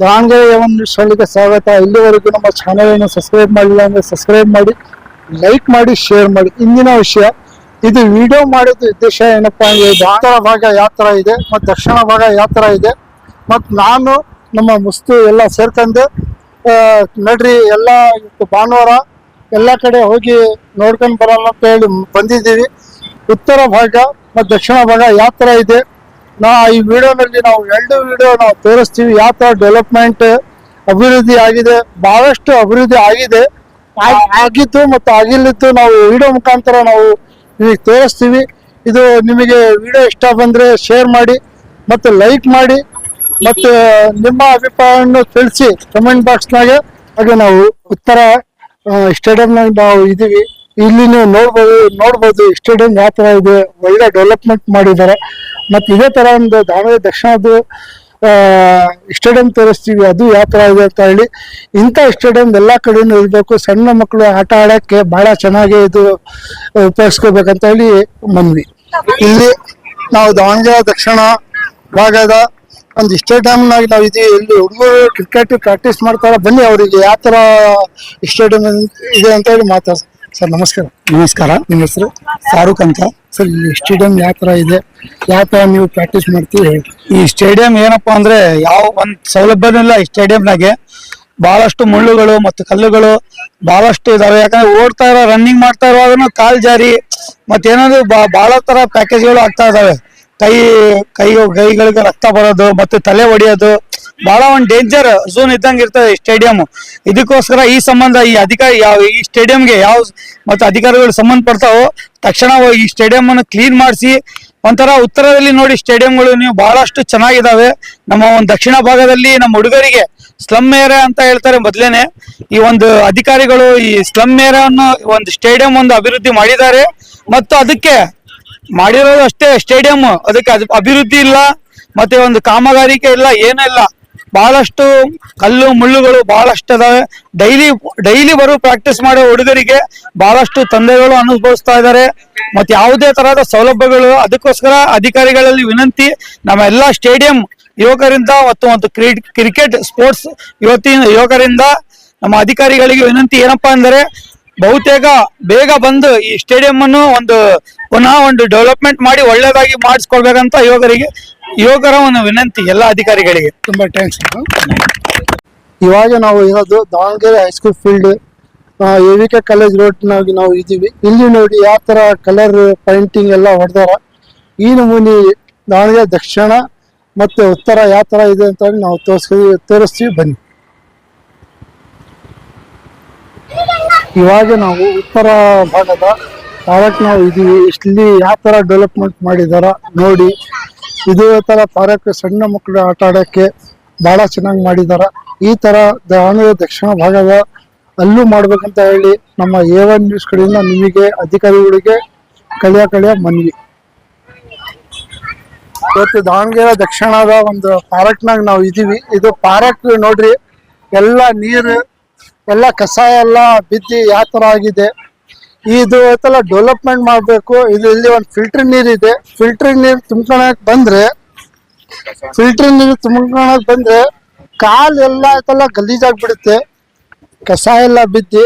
ದಾವಣಗೆರೆ ಒಂದು ಶಾಲೆಗೆ ಸ್ವಾಗತ. ಇಲ್ಲಿವರೆಗೂ ನಮ್ಮ ಚಾನೆಲ್ ಅನ್ನು ಸಬ್ಸ್ಕ್ರೈಬ್ ಮಾಡಿಲ್ಲ ಅಂದ್ರೆ ಸಬ್ಸ್ಕ್ರೈಬ್ ಮಾಡಿ, ಲೈಕ್ ಮಾಡಿ, ಶೇರ್ ಮಾಡಿ. ಇಂದಿನ ವಿಷಯ ಇದು ವಿಡಿಯೋ ಮಾಡಿದ ಉದ್ದೇಶ ಏನಪ್ಪಾ ಅಂದ್ರೆ ಉತ್ತರ ಭಾಗ ಯಾವ ತರ ಇದೆ ಮತ್ತು ದಕ್ಷಿಣ ಭಾಗ ಯಾವ ತರ ಇದೆ ಮತ್ತು ನಾನು ನಮ್ಮ ಮುಸ್ತು ಎಲ್ಲ ಸೇರ್ಕೊಂಡು ನಡ್ರಿ ಎಲ್ಲ ಭಾನುವಾರ ಎಲ್ಲ ಕಡೆ ಹೋಗಿ ನೋಡ್ಕೊಂಡು ಬರೋಣ ಅಂತ ಹೇಳಿ ಬಂದಿದ್ದೀವಿ. ಉತ್ತರ ಭಾಗ ಮತ್ತು ದಕ್ಷಿಣ ಭಾಗ ಯಾವ ತರ ಇದೆ ಈ ವಿಡಿಯೋನಲ್ಲಿ ನಾವು ಎರಡು ವಿಡಿಯೋ ನಾವು ತೋರಿಸ್ತೀವಿ. ಯಾವ ತರ ಡೆವಲಪ್ಮೆಂಟ್ ಅಭಿವೃದ್ಧಿ ಆಗಿದೆ, ಬಹಳಷ್ಟು ಅಭಿವೃದ್ಧಿ ಆಗಿದೆ, ಆಗಿತ್ತು ಮತ್ತು ಆಗಿಲ್ಲಿತ್ತು ನಾವು ವಿಡಿಯೋ ಮುಖಾಂತರ ನಾವು ನಿಮಗೆ ತೋರಿಸ್ತೀವಿ. ಇದು ನಿಮಗೆ ವಿಡಿಯೋ ಇಷ್ಟ ಬಂದರೆ ಶೇರ್ ಮಾಡಿ ಮತ್ತು ಲೈಕ್ ಮಾಡಿ ಮತ್ತು ನಿಮ್ಮ ಅಭಿಪ್ರಾಯವನ್ನು ತಿಳಿಸಿ ಕಮೆಂಟ್ ಬಾಕ್ಸ್ನಾಗೆ. ಹಾಗೆ ನಾವು ಉತ್ತರ ಸ್ಟೇಡಿಯಂನಾಗ ನಾವು ಇದ್ದೀವಿ. ಇಲ್ಲಿ ನೀವು ನೋಡ್ಬೋದು ಸ್ಟೇಡಿಯಂ ಯಾವ ತರ ಇದೆ, ಒಳ್ಳೆ ಡೆವಲಪ್ಮೆಂಟ್ ಮಾಡಿದ್ದಾರೆ. ಮತ್ತು ಇದೇ ತರ ಒಂದು ದಾವಣಗೆರೆ ದಕ್ಷಿಣದ್ದು ಸ್ಟೇಡಿಯಂ ತೋರಿಸ್ತೀವಿ, ಅದು ಯಾವ ತರ ಇದೆ ಅಂತ ಹೇಳಿ. ಇಂಥ ಸ್ಟೇಡಿಯಂ ಎಲ್ಲ ಕಡೆನೂ ಇರಬೇಕು, ಸಣ್ಣ ಮಕ್ಕಳು ಆಟ ಆಡಕ್ಕೆ ಬಹಳ ಚೆನ್ನಾಗಿ ಇದು ಉಪಯೋಗಿಸ್ಕೋಬೇಕಂತ ಹೇಳಿ ಮನ್ವಿ. ಇಲ್ಲಿ ನಾವು ದಾವಣಗೆರೆ ದಕ್ಷಿಣ ಭಾಗದ ಒಂದು ಸ್ಟೇಡಿಯಂನಾಗ ನಾವು ಇದೀವಿ. ಇಲ್ಲಿ ಹುಡುಗರು ಕ್ರಿಕೆಟ್ ಪ್ರಾಕ್ಟೀಸ್ ಮಾಡ್ತಾರ. ಬನ್ನಿ ಅವರಿಗೆ ಯಾವ ತರ ಸ್ಟೇಡಿಯಂ ಇದೆ ಅಂತ ಹೇಳಿ ಮಾತಾಡ್ತಾರೆ. ಸರ್ ನಮಸ್ಕಾರ. ನಮಸ್ಕಾರ. ನಿಮ್ಮ ಹೆಸರು? ಫಾರೂಕ್ ಅಂತ. ಸರ್ ಇಲ್ಲಿ ಸ್ಟೇಡಿಯಂ ಯಾವ ತರ ಇದೆ, ಯಾವ ತರ ನೀವು ಪ್ರಾಕ್ಟೀಸ್ ಮಾಡ್ತೀವಿ? ಈ ಸ್ಟೇಡಿಯಂ ಏನಪ್ಪಾ ಅಂದ್ರೆ ಯಾವ ಒಂದ್ ಸೌಲಭ್ಯನೂ ಇಲ್ಲ. ಈ ಸ್ಟೇಡಿಯಂನಾಗೆ ಬಹಳಷ್ಟು ಮುಳ್ಳುಗಳು ಮತ್ತು ಕಲ್ಲುಗಳು ಬಹಳಷ್ಟು ಇದಾವೆ. ಯಾಕಂದ್ರೆ ಓಡ್ತಾ ಇರೋ ರನ್ನಿಂಗ್ ಮಾಡ್ತಾ ಇರುವಾಗನು ಕಾಲ್ ಜಾರಿ ಮತ್ತೇನಾದ್ರು ಬಹಳ ತರ ಪ್ಯಾಕೇಜ್ಗಳು ಆಗ್ತಾ ಇದಾವೆ. ಕೈಗಳಿಗೆ ರಕ್ತ ಬರೋದು ಮತ್ತು ತಲೆ ಹೊಡಿಯೋದು ಬಹಳ ಒಂದು ಡೇಂಜರ್ ಝೋನ್ ಇದ್ದಂಗೆ ಇರ್ತದೆ ಸ್ಟೇಡಿಯಂ. ಇದಕ್ಕೋಸ್ಕರ ಈ ಸಂಬಂಧ ಈ ಅಧಿಕಾರಿ ಈ ಸ್ಟೇಡಿಯಂಗೆ ಯಾವ ಮತ್ತು ಅಧಿಕಾರಿಗಳು ಸಂಬಂಧಪಡ್ತಾವೋ ತಕ್ಷಣ ಈ ಸ್ಟೇಡಿಯಂ ಅನ್ನು ಕ್ಲೀನ್ ಮಾಡಿಸಿ ಒಂಥರ ಉತ್ತರದಲ್ಲಿ ನೋಡಿ ಸ್ಟೇಡಿಯಂಗಳು ನೀವು ಬಹಳಷ್ಟು ಚೆನ್ನಾಗಿದ್ದಾವೆ. ನಮ್ಮ ಒಂದು ದಕ್ಷಿಣ ಭಾಗದಲ್ಲಿ ನಮ್ಮ ಹುಡುಗರಿಗೆ ಸ್ಲಮ್ ಏರಿಯಾ ಅಂತ ಹೇಳ್ತಾರೆ ಮೊದಲೇನೆ. ಈ ಒಂದು ಅಧಿಕಾರಿಗಳು ಈ ಸ್ಲಮ್ ಏರಿಯಾವನ್ನು ಒಂದು ಸ್ಟೇಡಿಯಂ ಒಂದು ಅಭಿವೃದ್ಧಿ ಮಾಡಿದ್ದಾರೆ ಮತ್ತು ಅದಕ್ಕೆ ಮಾಡಿರೋದು ಅಷ್ಟೇ ಸ್ಟೇಡಿಯಂ, ಅದಕ್ಕೆ ಅಭಿವೃದ್ಧಿ ಇಲ್ಲ ಮತ್ತೆ ಒಂದು ಕಾಮಗಾರಿಕೆ ಇಲ್ಲ, ಏನೂ ಇಲ್ಲ. ಬಹಳಷ್ಟು ಕಲ್ಲು ಮುಳ್ಳುಗಳು ಬಹಳಷ್ಟು ಅದಾವೆ. ಡೈಲಿ ಬರೋ ಪ್ರಾಕ್ಟೀಸ್ ಮಾಡೋ ಹುಡುಗರಿಗೆ ಬಹಳಷ್ಟು ತೊಂದರೆಗಳು ಅನುಭವಿಸ್ತಾ ಇದ್ದಾರೆ ಮತ್ತೆ ಯಾವುದೇ ತರಹದ ಸೌಲಭ್ಯಗಳು. ಅದಕ್ಕೋಸ್ಕರ ಅಧಿಕಾರಿಗಳಲ್ಲಿ ವಿನಂತಿ, ನಮ್ಮ ಎಲ್ಲ ಸ್ಟೇಡಿಯಂ ಯುವಕರಿಂದ ಮತ್ತು ಒಂದು ಕ್ರಿಕೆಟ್ ಸ್ಪೋರ್ಟ್ಸ್ ಯುವಕರಿಂದ ನಮ್ಮ ಅಧಿಕಾರಿಗಳಿಗೆ ವಿನಂತಿ ಏನಪ್ಪಾ ಅಂದರೆ ಬಹುತೇಕ ಬೇಗ ಬಂದು ಈ ಸ್ಟೇಡಿಯಂ ಅನ್ನು ಪುನಃ ಒಂದು ಡೆವಲಪ್ಮೆಂಟ್ ಮಾಡಿ ಒಳ್ಳೇದಾಗಿ ಮಾಡಿಸ್ಕೊಳ್ಬೇಕಂತ ಯುವಕರ ಒಂದು ವಿನಂತಿ ಎಲ್ಲ ಅಧಿಕಾರಿಗಳಿಗೆ. ತುಂಬಾ ಥ್ಯಾಂಕ್ಸ್. ಇವಾಗ ನಾವು ಇರೋದು Davangere high school field AVK college ರೋಡ್ನಾಗಿ ನಾವು ಇದ್ದೀವಿ. ಇಲ್ಲಿ ನೋಡಿ ಯಾವ ತರ ಕಲರ್ ಪೇಂಟಿಂಗ್ ಎಲ್ಲ ಹೊಡೆದಾರ. ಈ ನಮೂನಿ ದಾವಣಗೆರೆ ದಕ್ಷಿಣ ಮತ್ತು ಉತ್ತರ ಯಾವ ತರ ಇದೆ ಅಂತ ನಾವು ತೋರಿಸ್ತೀವಿ ಬನ್ನಿ. ಇವಾಗ ನಾವು ಉತ್ತರ ಭಾಗದ ಪಾರ್ಕ್ ನಾವು ಇದೀವಿ. ಇಲ್ಲಿ ಯಾವ ತರ ಡೆವಲಪ್ಮೆಂಟ್ ಮಾಡಿದಾರ ನೋಡಿ. ಇದೇ ತರ ಪಾರ್ಕ್ ಸಣ್ಣ ಮಕ್ಕಳು ಆಟ ಆಡಕ್ಕೆ ಬಹಳ ಚೆನ್ನಾಗಿ ಮಾಡಿದಾರ. ಈ ತರ ದಾವಣಗೆರೆ ದಕ್ಷಿಣ ಭಾಗದ ಅಲ್ಲೂ ಮಾಡ್ಬೇಕಂತ ಹೇಳಿ ನಮ್ಮ A1 ನ್ಯೂಸ್ ಕಡೆಯಿಂದ ನಿಮಗೆ ಅಧಿಕಾರಿಗಳಿಗೆ ಕಳಿಯ ಮನವಿ. ಇವತ್ತು ದಾವಣಗೆರೆ ದಕ್ಷಿಣದ ಒಂದು ಪಾರ್ಕ್ನಾಗ ನಾವು ಇದೀವಿ. ಇದು ಪಾರ್ಕ್ ನೋಡ್ರಿ, ಎಲ್ಲ ನೀರು ಎಲ್ಲ ಕಸ ಎಲ್ಲ ಬಿದ್ದು ಯಾವ ತರ ಆಗಿದೆ. ಇದು ಎಲ್ಲ ಡೆವಲಪ್ಮೆಂಟ್ ಮಾಡಬೇಕು. ಇಲ್ಲಿ ಒಂದು ಫಿಲ್ಟರ್ ನೀರು ಇದೆ. ಫಿಲ್ಟರ್ ನೀರು ತುಂಬ್ಕೊಳಕ್ ಬಂದ್ರೆ ಕಾಲೆಲ್ಲ ಆಯ್ತಲ್ಲ ಗಲೀಜಾಗ್ಬಿಡುತ್ತೆ. ಕಸ ಎಲ್ಲ ಬಿದ್ದು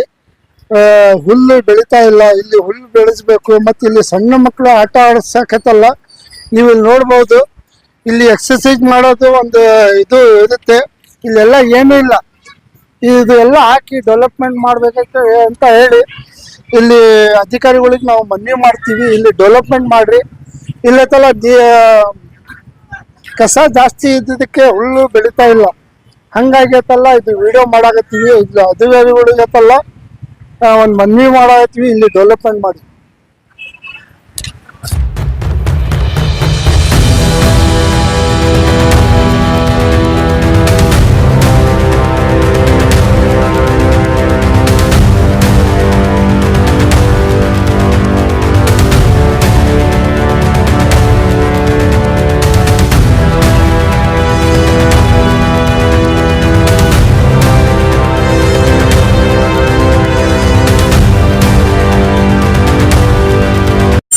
ಹುಲ್ಲು ಬೆಳೀತಾ ಇಲ್ಲ. ಇಲ್ಲಿ ಹುಲ್ಲು ಬೆಳೆಸ್ಬೇಕು. ಮತ್ತು ಇಲ್ಲಿ ಸಣ್ಣ ಮಕ್ಕಳು ಆಟ ಆಡ್ಸಕತ್ತಲ್ಲ, ನೀವು ಇಲ್ಲಿ ನೋಡ್ಬೋದು. ಇಲ್ಲಿ ಎಕ್ಸಸೈಸ್ ಮಾಡೋದು ಒಂದು ಇದು ಇರುತ್ತೆ. ಇಲ್ಲೆಲ್ಲ ಏನೂ ಇಲ್ಲ. ಇದು ಎಲ್ಲ ಹಾಕಿ ಡೆವಲಪ್ಮೆಂಟ್ ಮಾಡ್ಬೇಕಂತ ಅಂತ ಹೇಳಿ ಇಲ್ಲಿ ಅಧಿಕಾರಿಗಳಿಗೆ ನಾವು ಮನವಿ ಮಾಡ್ತೀವಿ. ಇಲ್ಲಿ ಡೆವಲಪ್ಮೆಂಟ್ ಮಾಡ್ರಿ. ಇಲ್ಲತ್ತಲ್ಲ ಕಸ ಜಾಸ್ತಿ ಇದ್ದದಕ್ಕೆ ಹುಲ್ಲು ಬೆಳೀತಾ ಇಲ್ಲ. ಹಂಗಾಗೈತಲ್ಲ ಇದು ವಿಡಿಯೋ ಮಾಡಾಕತ್ತೀವಿ. ಇಲ್ಲಿ ಅಧಿಕಾರಿಗಳಿಗತ್ತಲ್ಲ ಒಂದು ಮನವಿ ಮಾಡಾಕತ್ತೀವಿ, ಇಲ್ಲಿ ಡೆವಲಪ್ಮೆಂಟ್ ಮಾಡಿ.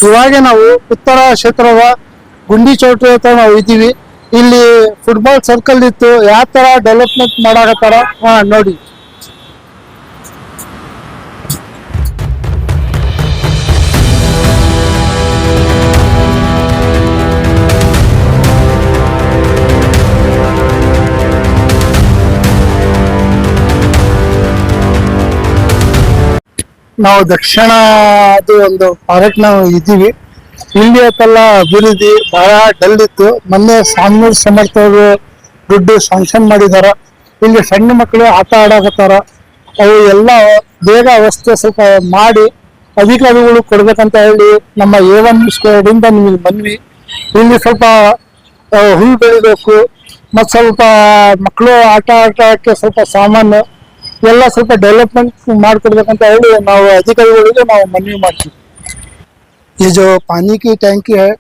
ಇವಾಗ ನಾವು ಉತ್ತರ ಕ್ಷೇತ್ರದ ಗುಂಡಿ ಚೌಟ್ರಿ ಹತ್ರ ನಾವು ಇದ್ದೀವಿ. ಇಲ್ಲಿ ಫುಟ್ಬಾಲ್ ಸರ್ಕಲ್ ಇತ್ತು, ಯಾವ ತರ ಡೆವಲಪ್ಮೆಂಟ್ ಮಾಡಾಕತ್ತಾರ ನೋಡಿ. ನಾವು ದಕ್ಷಿಣ ಅದು ಒಂದು ಪಾರ್ಕ್ ನಾವು ಇದ್ದೀವಿ. ಇಲ್ಲಿ ಅತ್ತೆಲ್ಲ ಅಭಿವೃದ್ಧಿ ಬಹಳ ಡಲ್ ಇತ್ತು. ಮೊನ್ನೆ ಸಾಮೂರ್ ಸಮರ್ಥ ಅವರು ದುಡ್ಡು ಸ್ಯಾಂಕ್ಷನ್ ಮಾಡಿದಾರ. ಇಲ್ಲಿ ಸಣ್ಣ ಮಕ್ಕಳು ಆಟ ಆಡಕತ್ತಾರ. ಅವು ಎಲ್ಲ ಬೇಗ ವ್ಯವಸ್ಥೆ ಸ್ವಲ್ಪ ಮಾಡಿ ಅಧಿಕಾರಿಗಳು ಕೊಡ್ಬೇಕಂತ ಹೇಳಿ ನಮ್ಮ A1 ಸ್ಕ್ವೇರಿಂದ ನಿಮಗೆ ಮನ್ವಿ. ಇಲ್ಲಿ ಸ್ವಲ್ಪ ಹುಲ್ಲು ಬೆಳಿಬೇಕು, ಮತ್ತು ಸ್ವಲ್ಪ ಮಕ್ಕಳು ಆಟ ಆಟಕ್ಕೆ ಸ್ವಲ್ಪ ಸಾಮಾನು ಎಲ್ಲ ಸ್ವಲ್ಪ ಡೆವಲಪ್ಮೆಂಟ್ ಮಾಡ್ಕೊಡ್ಬೇಕಂತ ಹೇಳಿ ನಾವು ಅಧಿಕಾರಿಗಳಿಗೆ ನಾವು ಮನವಿ ಮಾಡ್ತೀವಿ. ये जो पानी की टैंकी है,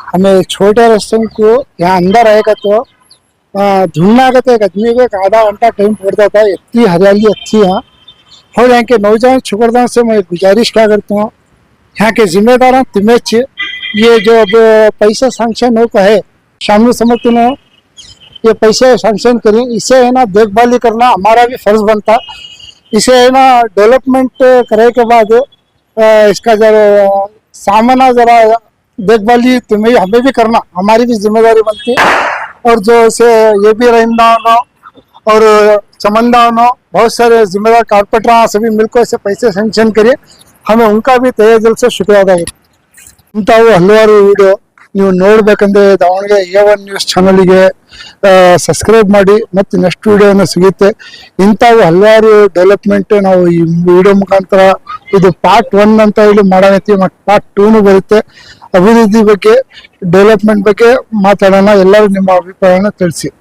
हमें छोटे रेस्टोरेंट को यहाँ अंदर आएगा तो ढूंढना आगे तो एक आदमी को एक आधा घंटा टाइम पड़ता था. इतनी हरियाली अच्छी यहाँ हो. यहाँ के नौजवान छुकरदान से मैं गुजारिश क्या करता हूँ, यहाँ के जिम्मेदार तिमेच ये जो अब पैसा सैंक्शन हो है शामिल समझते हैं, ये पैसे सैंक्शन करें. इसे है ना देखभाली करना हमारा भी फर्ज बनता. इसे है ना डेवलपमेंट करने के बाद इसका जरा सामाना जरा देखभाली तुम्हें हमें भी करना, हमारी भी जिम्मेदारी बनती है. और जो इसे ये भी रहिंदा और चमंदा बहुत सारे जिम्मेदार कारपोरेटर सभी मिलकर इसे पैसे सैंक्शन करिए. हमें उनका भी तहे दिल से शुक्रिया अदा करते. ಇಂಥವು ಹಲವಾರು ವಿಡಿಯೋ ನೀವು ನೋಡ್ಬೇಕಂದ್ರೆ ದಾವಣಗೆರೆ A1 ನ್ಯೂಸ್ ಚಾನಲ್ಗೆ ಸಬ್ಸ್ಕ್ರೈಬ್ ಮಾಡಿ, ಮತ್ತು ನೆಕ್ಸ್ಟ್ ವಿಡಿಯೋನ ಸಿಗುತ್ತೆ. ಇಂಥವು ಹಲವಾರು ಡೆವಲಪ್ಮೆಂಟ್ ನಾವು ಈ ವಿಡಿಯೋ ಮುಖಾಂತರ ಇದು ಪಾರ್ಟ್ 1 ಅಂತ ಹೇಳಿ ಮಾಡಾಕತ್ತೀವಿ, ಮತ್ತು ಪಾರ್ಟ್ 2 ಬರುತ್ತೆ. ಅಭಿವೃದ್ಧಿ ಬಗ್ಗೆ ಡೆವಲಪ್ಮೆಂಟ್ ಬಗ್ಗೆ ಮಾತಾಡೋಣ. ಎಲ್ಲರೂ ನಿಮ್ಮ ಅಭಿಪ್ರಾಯನ ತಿಳಿಸಿ.